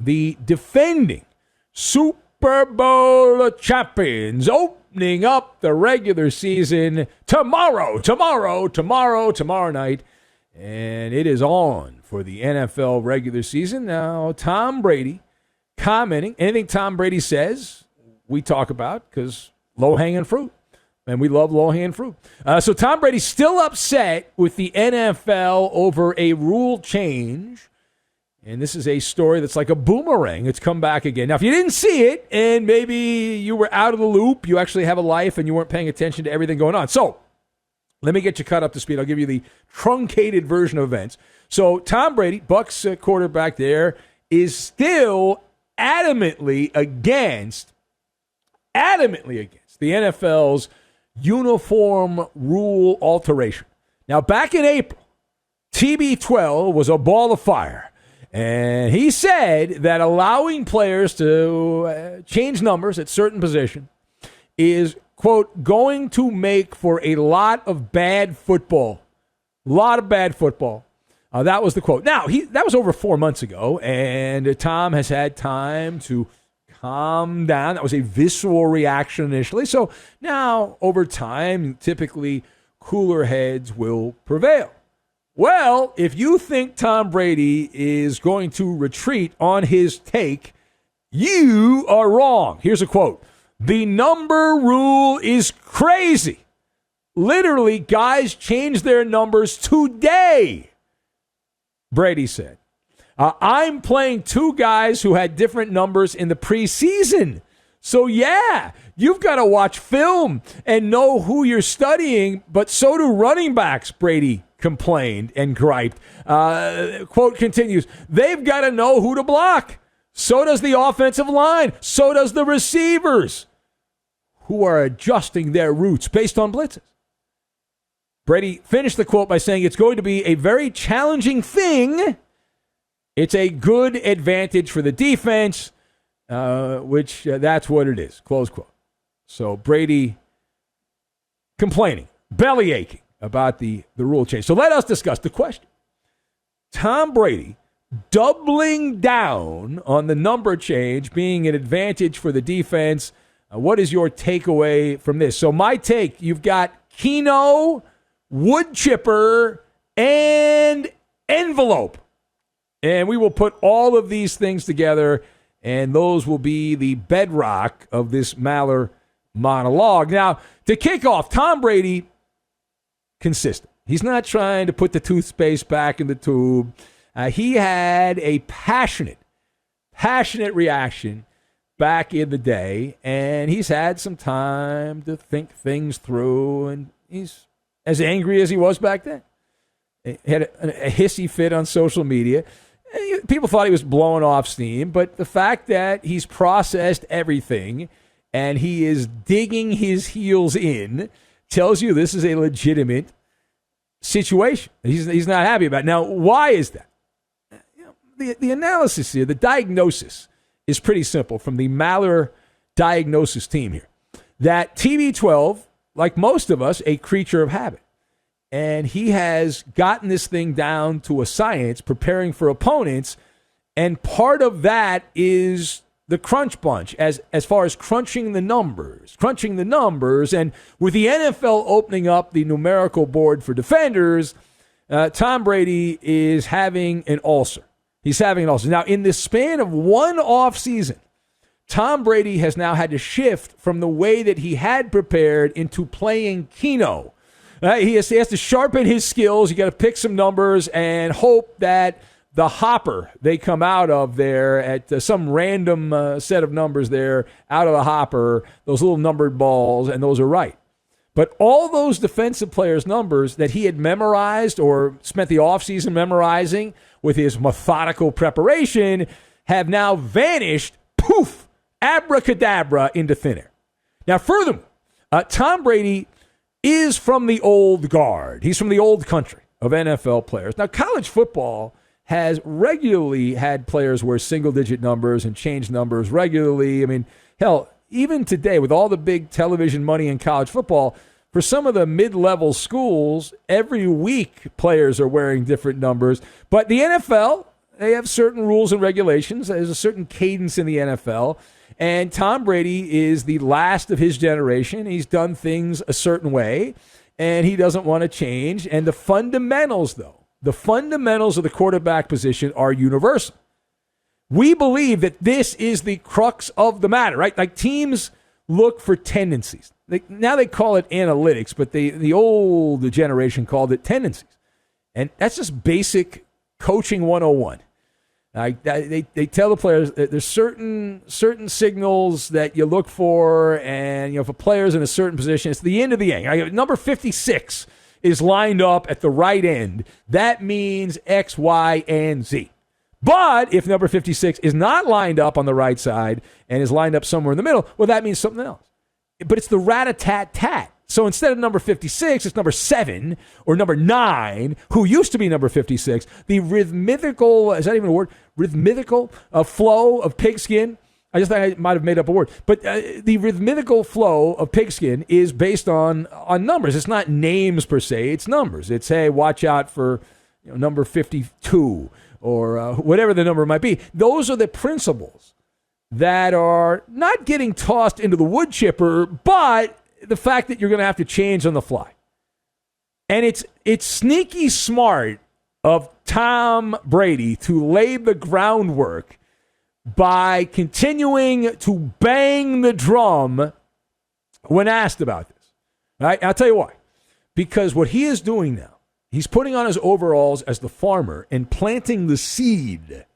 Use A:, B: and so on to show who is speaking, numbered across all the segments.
A: the defending Super Bowl champions, opening up the regular season tomorrow night. And it is on for the NFL regular season. Now, Tom Brady commenting. Anything Tom Brady says, we talk about because low-hanging fruit. And we love low-hanging fruit. So Tom Brady's still upset with the NFL over a rule change. And this is a story that's like a boomerang. It's come back again. Now, if you didn't see it and maybe you were out of the loop, you actually have a life and you weren't paying attention to everything going on. So let me get you caught up to speed. I'll give you the truncated version of events. So Tom Brady, Bucs quarterback there, is still adamantly against the NFL's uniform rule alteration. Now, back in April, TB12 was a ball of fire. And he said that allowing players to change numbers at certain positions is, quote, going to make for a lot of bad football. That was the quote. Now, that was over 4 months ago, and Tom has had time to calm down. That was a visceral reaction initially. So now, over time, typically cooler heads will prevail. Well, if you think Tom Brady is going to retreat on his take, you are wrong. Here's a quote. The number rule is crazy. Literally, guys changed their numbers today, Brady said. I'm playing two guys who had different numbers in the preseason. So, yeah, you've got to watch film and know who you're studying, but so do running backs, Brady complained and griped. Quote continues, they've got to know who to block. So does the offensive line. So does the receivers, who are adjusting their routes based on blitzes. Brady finished the quote by saying it's going to be a very challenging thing. It's a good advantage for the defense, which that's what it is, close quote. So Brady complaining, belly aching about the rule change. So let us discuss the question. Tom Brady doubling down on the number change being an advantage for the defense. What is your takeaway from this? So my take, you've got Keno, wood chipper, and envelope. And we will put all of these things together, and those will be the bedrock of this MALLER monologue. Now, to kick off, Tom Brady, consistent. He's not trying to put the toothpaste back in the tube. He had a passionate reaction back in the day, and he's had some time to think things through, and he's as angry as he was back then. He had a hissy fit on social media. People thought he was blowing off steam, but the fact that he's processed everything and he is digging his heels in tells you this is a legitimate situation. He's not happy about it. Now, why is that? The analysis here, the diagnosis is pretty simple from the MALLER diagnosis team here. That TB12, like most of us, a creature of habit. And he has gotten this thing down to a science, preparing for opponents. And part of that is the crunch bunch, as far as crunching the numbers. And with the NFL opening up the numerical board for defenders, Tom Brady is having an ulcer. He's having an ulcer. Now, in the span of one offseason, Tom Brady has now had to shift from the way that he had prepared into playing Keno. He has to sharpen his skills. You got to pick some numbers and hope that the hopper they come out of there at some random set of numbers there out of the hopper, those little numbered balls, and those are right. But all those defensive players' numbers that he had memorized or spent the offseason memorizing with his methodical preparation have now vanished, poof, abracadabra, into thin air. Now, furthermore, Tom Brady is from the old guard. He's from the old country of NFL players. Now, college football has regularly had players wear single-digit numbers and change numbers regularly. I mean, hell, even today, with all the big television money in college football, for some of the mid-level schools, every week players are wearing different numbers. But the NFL, they have certain rules and regulations. There's a certain cadence in the NFL. And Tom Brady is the last of his generation. He's done things a certain way, and he doesn't want to change. And the fundamentals, though, the fundamentals of the quarterback position are universal. We believe that this is the crux of the matter, right? Like, teams look for tendencies. Now they call it analytics, but the old generation called it tendencies. And that's just basic coaching 101. They tell the players that there's certain signals that you look for, and if a player's in a certain position, it's the yin to the yang. Number 56 is lined up at the right end. That means X, Y, and Z. But if number 56 is not lined up on the right side and is lined up somewhere in the middle, well, that means something else. But it's the rat-a-tat-tat. So instead of number 56, it's number 7 or number 9, who used to be number 56. The rhythmical, is that even a word? Rhythmical flow of pigskin. I just thought I might have made up a word. But the rhythmical flow of pigskin is based on numbers. It's not names per se. It's numbers. It's, hey, watch out for number 52 or whatever the number might be. Those are the principles that are not getting tossed into the wood chipper, but the fact that you're going to have to change on the fly. And it's sneaky smart of Tom Brady to lay the groundwork by continuing to bang the drum when asked about this. Right? I'll tell you why. Because what he is doing now, he's putting on his overalls as the farmer and planting the seed.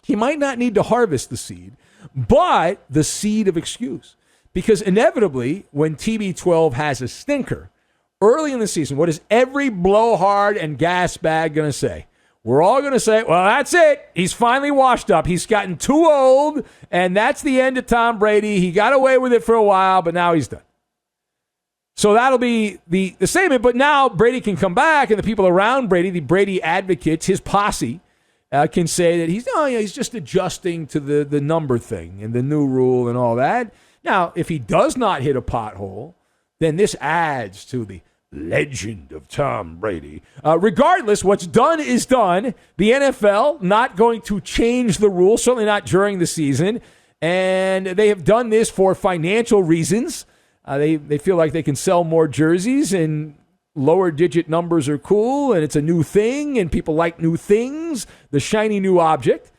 A: He might not need to harvest the seed, but the seed of excuse. Because inevitably, when TB12 has a stinker, early in the season, what is every blowhard and gas bag going to say? We're all going to say, well, that's it. He's finally washed up. He's gotten too old, and that's the end of Tom Brady. He got away with it for a while, but now he's done. So that'll be the statement. But now Brady can come back, and the people around Brady, the Brady advocates, his posse, can say that he's just adjusting to the number thing and the new rule and all that. Now, if he does not hit a pothole, then this adds to the legend of Tom Brady. Regardless, what's done is done. The NFL not going to change the rule, certainly not during the season. And they have done this for financial reasons. They feel like they can sell more jerseys, and lower digit numbers are cool, and it's a new thing, and people like new things, the shiny new object.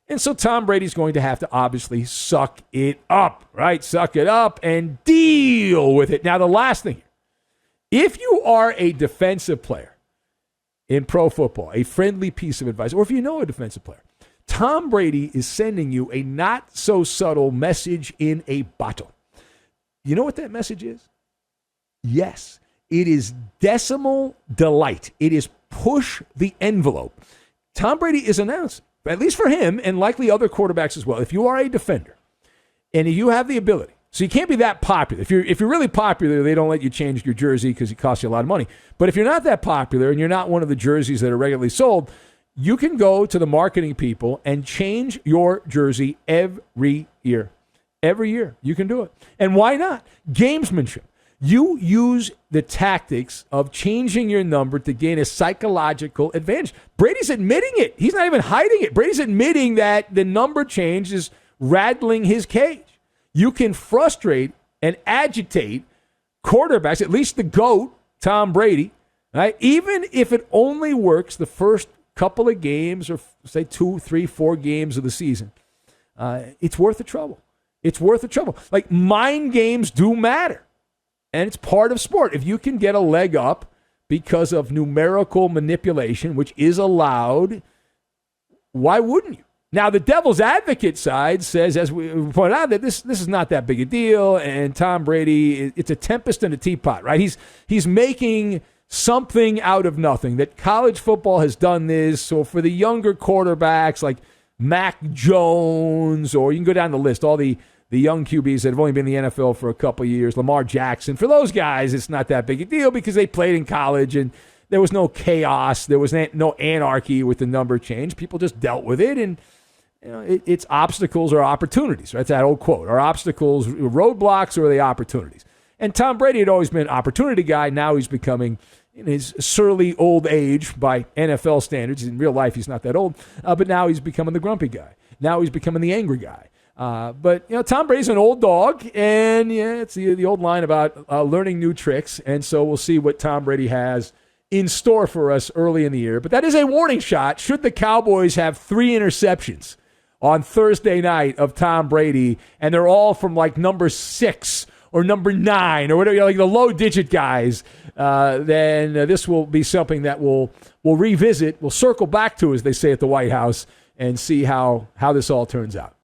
A: And so Tom Brady's going to have to obviously suck it up, right? Suck it up and deal with it. Now, the last thing, if you are a defensive player in pro football, a friendly piece of advice, or if you know a defensive player, Tom Brady is sending you a not-so-subtle message in a bottle. You know what that message is? Yes, it is decimal delight. It is push the envelope. Tom Brady is announcing, at least for him and likely other quarterbacks as well, if you are a defender and you have the ability, so you can't be that popular. If you're really popular, they don't let you change your jersey because it costs you a lot of money. But if you're not that popular and you're not one of the jerseys that are regularly sold, you can go to the marketing people and change your jersey every year. Every year, you can do it. And why not? Gamesmanship. You use the tactics of changing your number to gain a psychological advantage. Brady's admitting it. He's not even hiding it. Brady's admitting that the number change is rattling his cage. You can frustrate and agitate quarterbacks, at least the GOAT, Tom Brady, right? Even if it only works the first couple of games or say 2, 3, 4 games of the season. It's worth the trouble. It's worth the trouble. Like, mind games do matter. And it's part of sport. If you can get a leg up because of numerical manipulation, which is allowed, why wouldn't you? Now, the devil's advocate side says, as we pointed out, that this is not that big a deal, and Tom Brady, it's a tempest in a teapot, right? He's making something out of nothing. That college football has done this, so for the younger quarterbacks like Mac Jones, or you can go down the list, all the young QBs that have only been in the NFL for a couple of years, Lamar Jackson, for those guys, it's not that big a deal because they played in college and there was no chaos. There was no anarchy with the number change. People just dealt with it, and it's obstacles or opportunities. Right? That's that old quote. Are obstacles roadblocks, or are they opportunities? And Tom Brady had always been an opportunity guy. Now he's becoming in his surly old age by NFL standards. In real life, he's not that old, but now he's becoming the grumpy guy. Now he's becoming the angry guy. But Tom Brady's an old dog, and it's the old line about learning new tricks. And so we'll see what Tom Brady has in store for us early in the year. But that is a warning shot. Should the Cowboys have 3 interceptions on Thursday night of Tom Brady, and they're all from like number 6 or number 9 or whatever, like the low-digit guys, then this will be something that we'll revisit. We'll circle back to, as they say at the White House, and see how this all turns out.